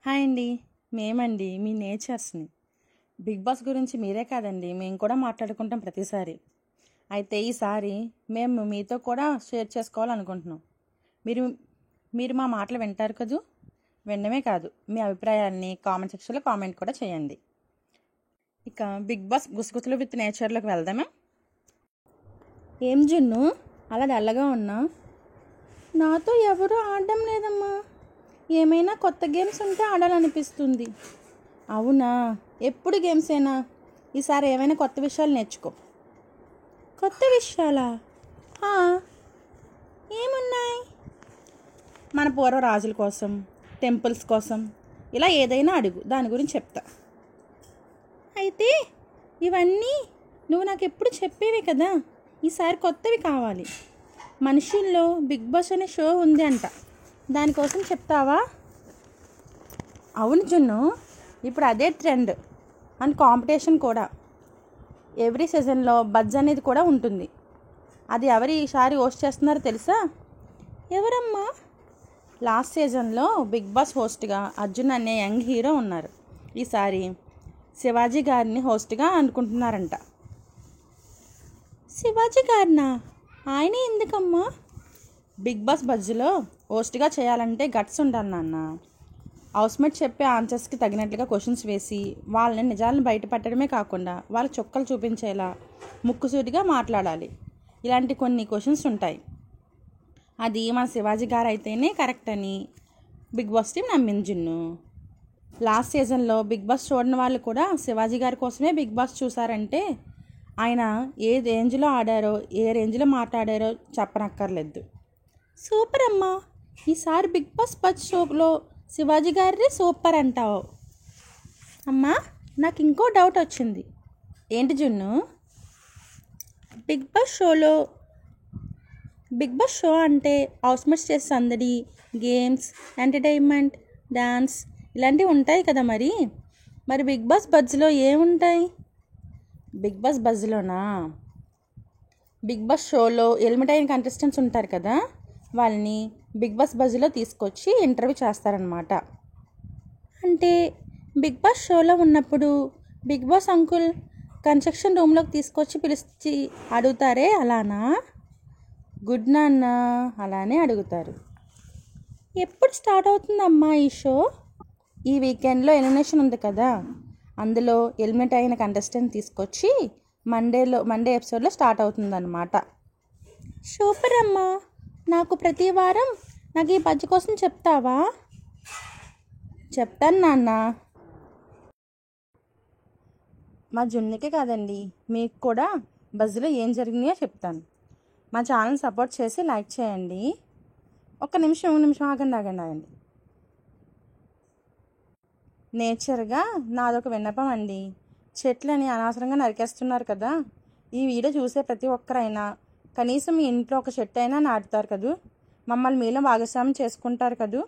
Hi అండి. మేమండి మీ నేచర్స్ని. Big boss గురించి మీరే కాదండి, మేము కూడా మాట్లాడుకుంటాం ప్రతిసారి. అయితే ఈసారి మేము మీతో కూడా షేర్ చేసుకోవాలనుకుంటున్నాం. మీరు మీరు మా మాటలు వింటారు కదూ. వినడమే కాదు, మీ అభిప్రాయాన్ని కామెంట్ సెక్షన్లో కామెంట్ కూడా చేయండి. ఇక బిగ్ బాస్ గుసగుసలు విత్ నేచర్లోకి వెళ్దామా? ఏం జున్ను అలా డల్లగా ఉన్నా? నాతో ఎవరు ఆడడం లేదమ్మా. ఏమైనా కొత్త గేమ్స్ ఉంటే ఆడాలనిపిస్తుంది. అవునా? ఎప్పుడు గేమ్సేనా? ఈసారి ఏమైనా కొత్త విషయాలు నేర్చుకో. కొత్త విషయాలా? ఏమున్నాయి? మన పూర్వ రాజుల కోసం, టెంపుల్స్ కోసం, ఇలా ఏదైనా అడుగు, దాని గురించి చెప్తా. అయితే ఇవన్నీ నువ్వు నాకు ఎప్పుడు చెప్పేవే కదా, ఈసారి కొత్తవి కావాలి. మనుషుల్లో బిగ్ బాస్ అనే షో ఉంది అంట, దానికోసం చెప్తావా? అవును జున్ను, ఇప్పుడు అదే ట్రెండ్ అండ్ కాంపిటీషన్ కూడా. ఎవ్రీ సీజన్లో బజ్ అనేది కూడా ఉంటుంది. అది ఎవరు ఈసారి హోస్ట్ చేస్తున్నారో తెలుసా? ఎవరమ్మా? లాస్ట్ సీజన్లో బిగ్ బాస్ హోస్ట్గా అర్జున్ అనే యంగ్ హీరో ఉన్నారు. ఈసారి శివాజీ గారిని హోస్ట్గా అనుకుంటున్నారంట. శివాజీ గారినా? ఆయన ఎందుకమ్మా? బిగ్ బాస్ బజ్లో హోస్ట్గా చేయాలంటే గట్స్ ఉండాలి నాన్న. హౌస్మేట్ చెప్పే ఆన్సర్స్కి తగినట్లుగా క్వశ్చన్స్ వేసి వాళ్ళని నిజాలను బయటపెట్టడమే కాకుండా వాళ్ళ చుక్కలు చూపించేలా ముక్కుసూటిగా మాట్లాడాలి. ఇలాంటి కొన్ని క్వశ్చన్స్ ఉంటాయి. అది మన శివాజీ గారు అయితేనే కరెక్ట్ అని బిగ్ బాస్ టీం నమ్మింది జున్ను. లాస్ట్ సీజన్లో బిగ్ బాస్ చూడని వాళ్ళు కూడా శివాజీ గారి కోసమే బిగ్ బాస్ చూసారంటే ఆయన ఏ రేంజ్లో ఆడారో, ఏ రేంజ్లో మాట్లాడారో చెప్పనక్కర్లేదు. సూపర్ అమ్మా. ఈసారి బిగ్ బాస్ బజ్ షోలో శివాజీ గారి సూపర్ అంటావు. అమ్మా, నాకు ఇంకో డౌట్ వచ్చింది. ఏంటి జున్ను? బిగ్ బాస్ షో అంటే హౌస్మేట్స్ చేసే సందడి, గేమ్స్, ఎంటర్టైన్మెంట్, డాన్స్ ఇలాంటివి ఉంటాయి కదా. మరి బిగ్ బాస్ బజ్లో ఏముంటాయి? బిగ్ బాస్ బజ్లోనా? బిగ్ బాస్ షోలో ఎలిమినేట్ అయిన కంటెస్టెంట్స్ ఉంటారు కదా, వాళ్ళని బిగ్ బాస్ బజ్లో తీసుకొచ్చి ఇంటర్వ్యూ చేస్తారనమాట. అంటే బిగ్ బాస్ షోలో ఉన్నప్పుడు బిగ్ బాస్ అంకుల్ కన్స్ట్రక్షన్ రూమ్లోకి తీసుకొచ్చి పిలిచి అడుగుతారే, అలానా? గుడ్ నాన్న, అలానే అడుగుతారు. ఎప్పుడు స్టార్ట్ అవుతుందమ్మా ఈ షో? ఈ వీకెండ్లో ఎలిమినేషన్ ఉంది కదా, అందులో ఎలిమినేట్ అయిన కంటెస్టెంట్ తీసుకొచ్చి మండే ఎపిసోడ్లో స్టార్ట్ అవుతుందన్నమాట. సూపర్ అమ్మా. నాకు ప్రతి వారం నాకు ఈ బజ్జి కోసం చెప్తావా? చెప్తాను నాన్న. మా జున్నుకే కాదండి, మీకు కూడా బజ్లో ఏం జరిగినాయో చెప్తాను. మా ఛానల్ సపోర్ట్ చేసి లైక్ చేయండి. ఒక్క నిమిషం ఆగండి. నేచర్గా నాదొక విన్నపం అండి. చెట్లని అనవసరంగా నరికేస్తున్నారు కదా. ఈ వీడియో చూసే ప్రతి ఒక్కరైనా కనీసం మీ ఇంట్లో ఒక చెట్టు అయినా నాటుతారు కదూ. మమ్మల్ని మీలో భాగస్వామ్యం చేసుకుంటారు కదూ.